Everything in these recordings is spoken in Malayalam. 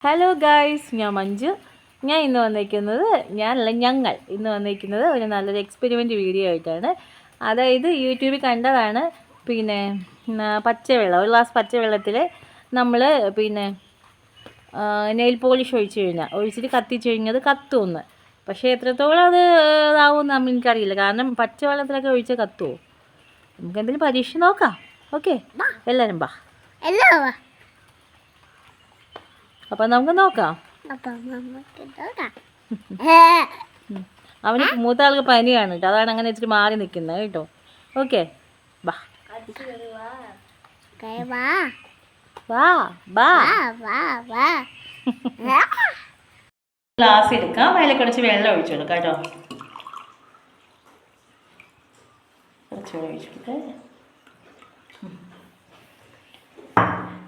ഹലോ ഗായ്സ്, ഞാൻ മഞ്ജു. ഞങ്ങൾ ഇന്ന് വന്നിരിക്കുന്നത് ഒരു നല്ലൊരു എക്സ്പെരിമെൻറ്റ് വീഡിയോ ആയിട്ടാണ്. അതായത് യൂട്യൂബിൽ കണ്ടതാണ്. പിന്നെ പച്ചവെള്ളം, ഒരു ഗ്ലാസ് പച്ചവെള്ളത്തിൽ നമ്മൾ നെയിൽ പോളിഷ് ഒഴിച്ചിട്ട് കത്തിച്ച് കഴിഞ്ഞത് കത്തുമെന്ന്. പക്ഷേ എത്രത്തോളം അത് ഇതാവുമെന്ന് എനിക്കറിയില്ല. കാരണം പച്ചവെള്ളത്തിലൊക്കെ ഒഴിച്ചാൽ കത്തുമോ? നമുക്ക് എന്തെങ്കിലും പരീക്ഷ നോക്കാം. ഓക്കെ, എല്ലാവരും ബാ. അപ്പം നമുക്ക് നോക്കാം. അവന് മൂത്ത ആൾക്ക് പനിയാണ് കേട്ടോ, അതാണ് അങ്ങനെ ഇച്ചിരി മാറി നിൽക്കുന്നത് കേട്ടോ. ഓക്കെ, ബാ ഗ്ലാസ് എടുക്കാം, അതിൽ കുറച്ച് വെള്ളം ഒഴിച്ചു കൊടുക്കാം കേട്ടോ. കുറച്ച് വെള്ളം ഒഴിച്ചു കൊടുക്കാം.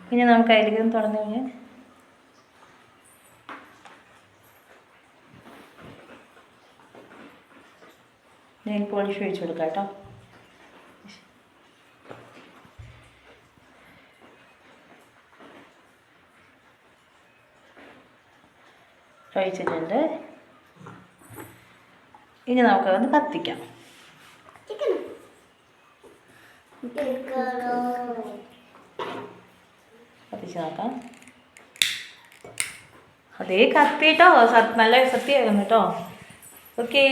പിന്നെ നമുക്ക് അതിലേക്ക് തുറന്നു കഴിഞ്ഞാൽ നെയിൽ പോളിഷ് ഒഴിച്ചു കൊടുക്കാം കേട്ടോ. ഒഴിച്ചിട്ടുണ്ട്. ഇനി നമുക്കതൊന്ന് കത്തിക്കാം. കത്തിച്ച് നോക്കാം. അതേ കത്തിട്ടോ, നല്ല സത്യമായിരുന്നു കേട്ടോ. ഓക്കേ.